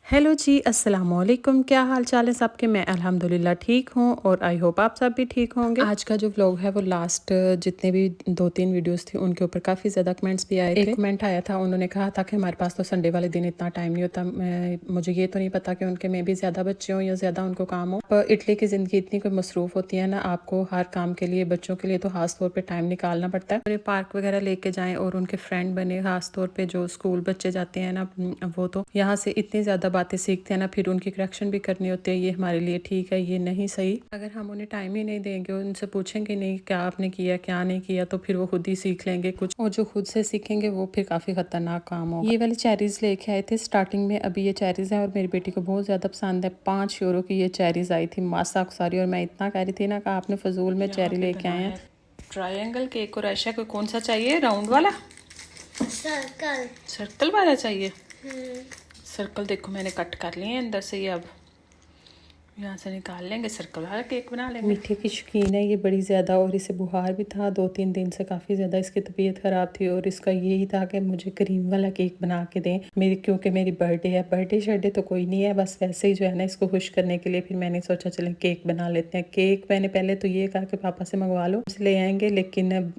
Hello जी, अस्सलाम वालेकुम। क्या हाल चाल है सबके? मैं अल्हम्दुलिल्लाह ठीक हूँ और आई होप आप सब भी ठीक होंगे। आज का जो व्लॉग है वो लास्ट जितने भी 2-3 वीडियोस थी उनके ऊपर काफ़ी ज़्यादा कमेंट्स भी आए थे। एक कमेंट आया था, उन्होंने कहा था कि हमारे पास तो संडे वाले दिन इतना टाइम नहीं होता। मुझे ये तो नहीं पता कि उनके में भी ज़्यादा बच्चे हों या ज़्यादा उनको काम हो, पर इटली की ज़िंदगी इतनी कोई मसरूफ़ होती है ना, आपको हर काम के लिए बच्चों के लिए तो खास तौर पर टाइम निकालना पड़ता है। पार्क वगैरह लेके जाएँ और उनके फ्रेंड बने, खास तौर पर जो स्कूल बच्चे जाते हैं ना, वो तो यहाँ से इतनी ज़्यादा बातें सीखते हैं ना, फिर उनकी करेक्शन भी करनी होती है। ये हमारे लिए ठीक है, ये नहीं सही। अगर हम उन्हें टाइम ही नहीं देंगे, उनसे पूछेंगे नहीं क्या आपने किया क्या नहीं किया, तो फिर वो खुद ही सीख लेंगे कुछ, और जो खुद से सीखेंगे वो फिर काफ़ी खतरनाक काम होगा। ये वाली चेरीज लेके आए थे स्टार्टिंग में। अभी ये चेरीज है और मेरी बेटी को बहुत ज़्यादा पसंद है। 5 यूरो की ये चेरीज आई थी मासा सारी, और मैं इतना कह रही थी ना कि आपने फजूल में चेरी लेके आए हैं। Triangle cake. और ऐशा को कौन सा चाहिए? राउंड वाला? सर्कल। सर्कल वाला चाहिए। सर्कल देखो मैंने कट कर लिए हैं अंदर से, ये अब यहाँ से निकाल लेंगे, सर्कल वाला केक बना लेंगे। मीठे की शौकीन है ये बड़ी ज़्यादा, और इसे बुखार भी था 2-3 दिन से, काफ़ी ज़्यादा इसकी तबीयत ख़राब थी, और इसका यही था कि मुझे क्रीम वाला केक बना के दें क्योंकि मेरी बर्थडे है। बर्थडे शर्डे तो कोई नहीं है, बस वैसे ही जो है ना इसको खुश करने के लिए फिर मैंने सोचा चलें केक बना लेते हैं। केक मैंने पहले तो ये कहा कि पापा से मंगवा लो, ले आएंगे, लेकिन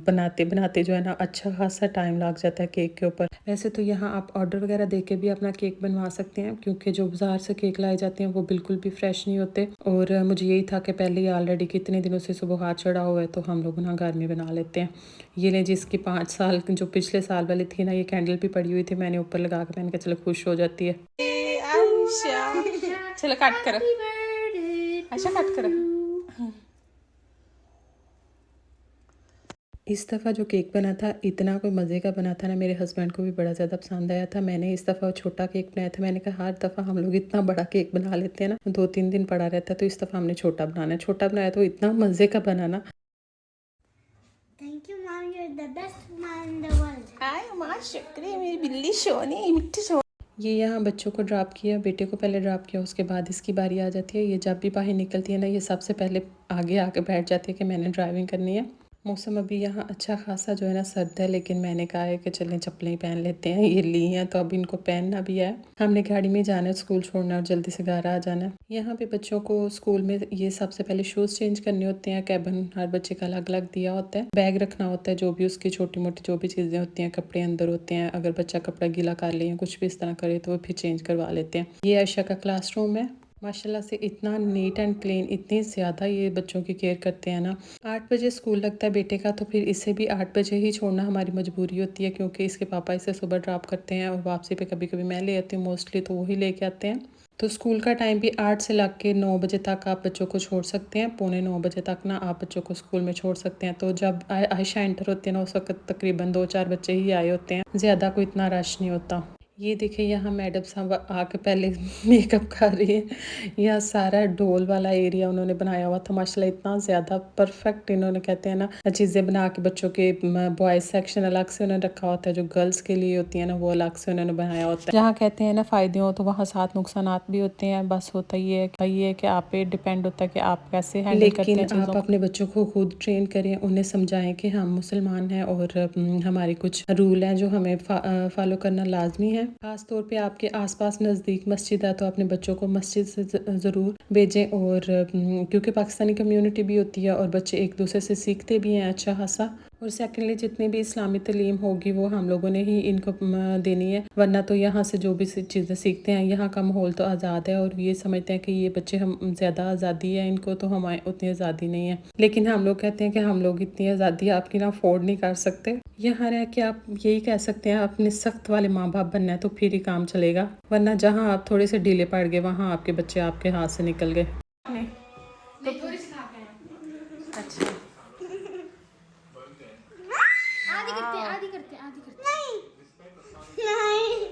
बनाते बनाते जो है ना अच्छा खासा टाइम लग जाता है केक के ऊपर। वैसे तो यहाँ आप ऑर्डर वगैरह दे के भी अपना केक बनवा सकते हैं, क्योंकि जो बाजार से केक लाए जाते हैं वो बिल्कुल भी फ्रेश नहीं होते। और मुझे यही था कि पहले ही ऑलरेडी कितने दिनों से सुबह हाथ चढ़ा हुआ है, तो हम लोग ना घर में बना लेते हैं। ये ले जिसकी 5 साल जो पिछले साल वाली थी ना, ये कैंडल भी पड़ी हुई थी, मैंने ऊपर लगा के, मैंने कहा चलो खुश हो जाती है। चलो कट करो, अच्छा कट करो। इस दफ़ा जो केक बना था इतना कोई मज़े का बना था ना, मेरे हस्बैंड को भी बड़ा ज़्यादा पसंद आया था। मैंने इस दफ़ा छोटा केक बनाया था। मैंने कहा हर दफ़ा हम लोग इतना बड़ा केक बना लेते हैं ना, 2-3 दिन पड़ा रहता है, तो इस दफ़ा हमने छोटा बनाना है। छोटा बनाया तो इतना मज़े का बना ना। Thank you, Mom. You're the best mom in the world. हाय माँ, शुक्रिया मेरी बिल्ली सोनी मिट्टी सो। ये यहाँ बच्चों को ड्रॉप किया, बेटे को पहले ड्रॉप किया, उसके बाद इसकी बारी आ जाती है। ये जब भी बाहर निकलती है ना, ये सबसे पहले आगे आके बैठ जाती है कि मैंने ड्राइविंग करनी है। मौसम अभी यहाँ अच्छा खासा जो है ना सर्द है, लेकिन मैंने कहा है कि चलें चप्पलें ही पहन लेते हैं, ये ली हैं तो अब इनको पहनना भी है। हमने गाड़ी में जाना है, स्कूल छोड़ना और जल्दी से घर आ जाना है। यहाँ पे बच्चों को स्कूल में ये सबसे पहले शूज़ चेंज करने होते हैं। कैबिन हर बच्चे का अलग अलग दिया होता है। बैग रखना होता है, जो भी उसकी छोटी मोटी जो भी चीज़ें होती हैं, कपड़े अंदर होते हैं। अगर बच्चा कपड़ा गीला कर ले या कुछ भी इस तरह करे तो वो फिर चेंज करवा लेते हैं। ये आयशा का क्लासरूम है, माशाल्लाह से इतना नीट एंड क्लीन, इतनी ज़्यादा ये बच्चों की केयर करते हैं ना। 8 बजे स्कूल लगता है बेटे का, तो फिर इसे भी 8 बजे ही छोड़ना हमारी मजबूरी होती है, क्योंकि इसके पापा इसे सुबह ड्रॉप करते हैं और वापसी पे कभी कभी मैं ले आती हूँ, मोस्टली तो वही लेके आते हैं। तो स्कूल का टाइम भी 8 से लग के 9 बजे तक आप बच्चों को छोड़ सकते हैं। 8:45 बजे तक ना आप बच्चों को स्कूल में छोड़ सकते हैं। तो जब आयशा एंटर होती है ना, उस वक्त तकरीबन 2-4 बच्चे ही आए होते हैं, ज़्यादा कोई इतना रश नहीं होता। ये देखिए यहाँ मैडम साहब आके पहले मेकअप कर रही है। यह सारा डोल वाला एरिया उन्होंने बनाया हुआ था, माशाल्लाह इतना ज़्यादा परफेक्ट। इन्होंने कहते हैं ना चीज़ें बना के, बच्चों के बॉयज़ सेक्शन अलग से उन्होंने रखा होता है, जो गर्ल्स के लिए होती है ना वो अलग से उन्होंने बनाया होता है। जहाँ कहते हैं ना फ़ायदे हो तो वहाँ साथ नुकसानात भी होते हैं। बस होता ये है कि आप पे डिपेंड होता है कि आप कैसे हैंडल करते हैं। लेकिन आप अपने बच्चों को खुद ट्रेन करें, उन्हें समझाएं कि हम मुसलमान हैं और हमारे कुछ रूल हैं जो हमें फॉलो करना लाजमी है। खास तौर पे आपके आसपास नज़दीक मस्जिद है तो अपने बच्चों को मस्जिद से ज़रूर भेजें, और क्योंकि पाकिस्तानी कम्युनिटी भी होती है और बच्चे एक दूसरे से सीखते भी हैं अच्छा खासा। और सेकेंडली जितनी भी इस्लामी तालीम होगी वो हम लोगों ने ही इनको देनी है, वरना तो यहाँ से जो भी चीज़ें सीखते हैं, यहाँ का माहौल तो आज़ाद है और ये समझते हैं कि ये बच्चे हम ज़्यादा आज़ादी है इनको, तो हमारे उतनी आज़ादी नहीं है। लेकिन हम लोग कहते हैं कि हम लोग इतनी आज़ादी आपकी ना अफोर्ड नहीं कर सकते। यहाँ रह के आप यही कह सकते हैं अपने सख्त वाले माँ बाप बनना है तो फिर ही काम चलेगा, वरना जहाँ आप थोड़े से ढीले पड़ गए वहाँ आपके बच्चे आपके हाथ से निकल गए। अच्छा आधी करते नहीं नहीं,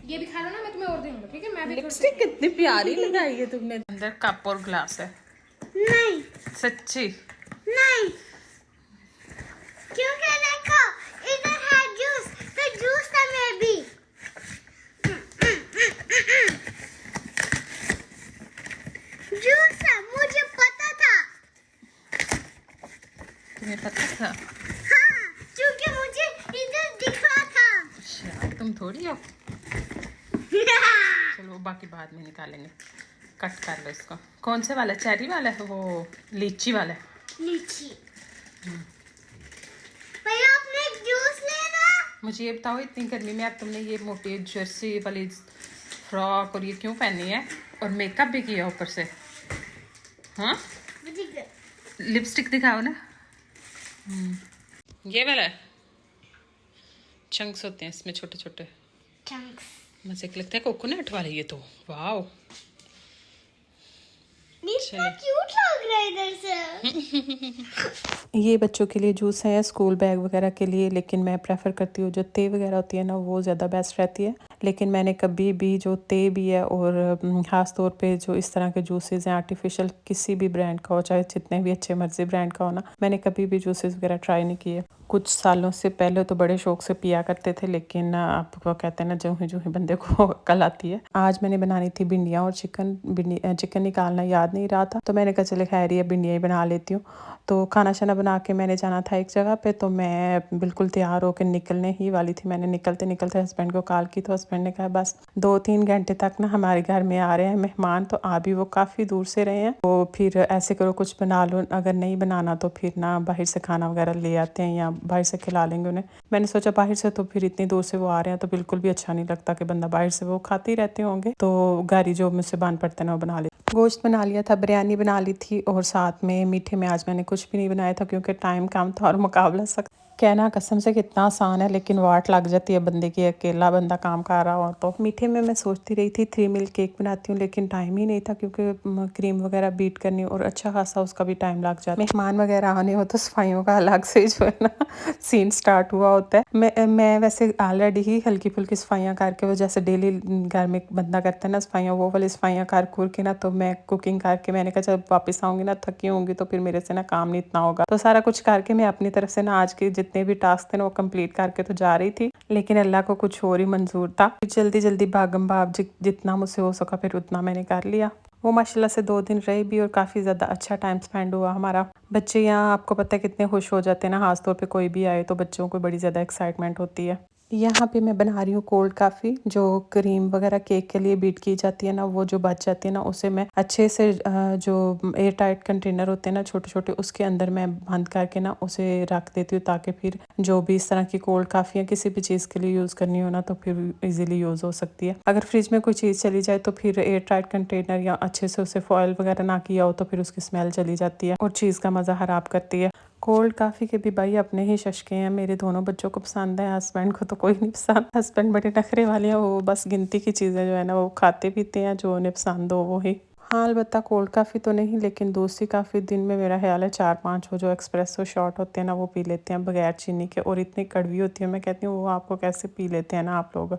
ये भी खा लो ना, मैं तुम्हें और दूंगा, ठीक है? मैं भी लिपस्टिक कितनी प्यारी लगाई है तुमने। अंदर कप और ग्लास है। नहीं सच्ची नहीं, क्योंकि देखो इधर है जूस, तो जूस था मैं भी। जूस था, मुझे पता था। तुम्हें पता था? हाँ, क्योंकि मुझे इधर दिख रहा था। अच्छा तुम थोड़ी हो। चलो वो बाकी बाद में निकालेंगे। कट कर लो इसको। कौन से वाला, चेरी वाला है वो लीची वाला है? लीची। भैया आपने एक जूस लेना। मुझे ये बताओ, इतनी गर्मी में अब तुमने ये मोटी जर्सी वाली फ्रॉक और ये क्यों पहनी है, और मेकअप भी किया ऊपर से? हाँ, लिपस्टिक दिखाओ ना। ये वाला है, चंक्स होते हैं इसमें छोटे छोटे। चंक्स मजे के लगता है, कोकोनट वाले ये तो। वाओ, इतना क्यूट लग रहा है इधर से। ये बच्चों के लिए जूस है स्कूल बैग वगैरह के लिए, लेकिन मैं प्रेफर करती हूँ जो ते वगैरह होती है ना, वो ज़्यादा बेस्ट रहती है। लेकिन मैंने कभी भी जो ते भी है और ख़ास तौर पे जो इस तरह के जूसेस हैं आर्टिफिशियल, किसी भी ब्रांड का हो, चाहे जितने भी अच्छे मर्जी ब्रांड का हो ना, मैंने कभी भी जूसेस वगैरह ट्राई नहीं किए। कुछ सालों से पहले तो बड़े शौक से पिया करते थे, लेकिन अब वो कहते हैं ना, जो ही बंदे को अकल आती है। आज मैंने बनानी थी भिंडियाँ और चिकन निकालना याद नहीं रहा था, तो मैंने कहा चले खैर ये भिंडियाँ ही बना लेती हूँ। तो खाना शाना बना के मैंने जाना था एक जगह पे, तो मैं बिल्कुल तैयार होकर निकलने ही वाली थी। मैंने निकलते निकलते हस्बैंड को कॉल की, तो हस्बैंड ने कहा बस 2-3 घंटे तक ना हमारे घर में आ रहे हैं मेहमान, तो आ भी वो काफ़ी दूर से रहे हैं, तो फिर ऐसे करो कुछ बना लो, अगर नहीं बनाना तो फिर ना बाहर से खाना वगैरह ले आते हैं या बाहर से खिला लेंगे उन्हें। मैंने सोचा बाहर से तो फिर इतनी दूर से वो आ रहे हैं तो बिल्कुल भी अच्छा नहीं लगता कि बंदा बाहर से, वो खाते ही रहते होंगे, तो घर ही जो मुझसे बन पड़ते ना वो बना ले। गोश्त बना लिया था, बिरयानी बना ली थी, और साथ में मीठे में आज मैंने कुछ भी नहीं बनाया था क्योंकि टाइम कम था और मुकाबला सख्त। कहना कसम से कितना आसान है, लेकिन वाट लग जाती है बंदे की, अकेला बंदा काम कर रहा हो। तो मीठे में मैं सोचती रही थी 3 मिल्क केक बनाती हूँ, लेकिन टाइम ही नहीं था क्योंकि क्रीम वगैरह बीट करनी और अच्छा खासा उसका भी टाइम लग जाता है। मेहमान वगैरह आने हो तो सफाइयों का अलग से जो है ना सीन स्टार्ट हुआ होता है। मैं वैसे ऑलरेडी ही हल्की फुल्की सफाइयाँ करके, वो जैसे डेली घर में बंदा करता है ना सफाइयाँ, वो वाली सफाइयाँ कर कुर के ना, तो मैं कुकिंग करके मैंने कहा जब वापस आऊँगी ना थकी होंगी तो फिर मेरे से ना काम नहीं इतना होगा, तो सारा कुछ करके मैं अपनी तरफ से ना आज के जितने भी टास्क थे ना वो कंप्लीट करके तो जा रही थी, लेकिन अल्लाह को कुछ और ही मंजूर था। जल्दी जल्दी भागम भाग जितना मुझसे हो सका फिर उतना मैंने कर लिया। वो माशाल्लाह से 2 दिन रही भी और काफ़ी ज़्यादा अच्छा टाइम स्पेंड हुआ हमारा। बच्चे यहाँ आपको पता है कितने खुश हो जाते हैं ना, खास तौर पे कोई भी आए तो बच्चों को बड़ी ज़्यादा एक्साइटमेंट होती है। यहाँ पे मैं बना रही हूँ कोल्ड काफ़ी, जो क्रीम वगैरह केक के लिए बीट की जाती है ना, वो जो बच जाती है ना उसे मैं अच्छे से जो एयर टाइट कंटेनर होते हैं ना छोटे छोटे, उसके अंदर मैं बंद करके ना उसे रख देती हूँ, ताकि फिर जो भी इस तरह की कोल्ड काफ़ी या किसी भी चीज़ के लिए यूज़ करनी हो ना तो फिर इजीली यूज़ हो सकती है। अगर फ्रिज में कोई चीज़ चली जाए तो फिर एयर टाइट कंटेनर या अच्छे से उसे फॉयल वगैरह ना किया हो तो फिर उसकी स्मेल चली जाती है और चीज़ का मज़ा ख़राब करती है। कोल्ड काफ़ी के भी भाई अपने ही शशके हैं, मेरे दोनों बच्चों को पसंद है, हस्बैंड को तो कोई नहीं पसंद। हस्बैंड बड़े नखरे वाले हैं, वो बस गिनती की चीज़ें जो है ना वो खाते पीते हैं, जो उन्हें पसंद हो वो ही। हाँ अलबत्ता कोल्ड काफ़ी तो नहीं, लेकिन दूसरी काफ़ी दिन में मेरा ख्याल है 4-5 हो, जो एक्सप्रेसो शॉट होते हैं ना वो पी लेते हैं बगैर चीनी के, और इतनी कड़वी होती है, मैं कहती हूँ वो आपको कैसे पी लेते हैं ना आप लोग।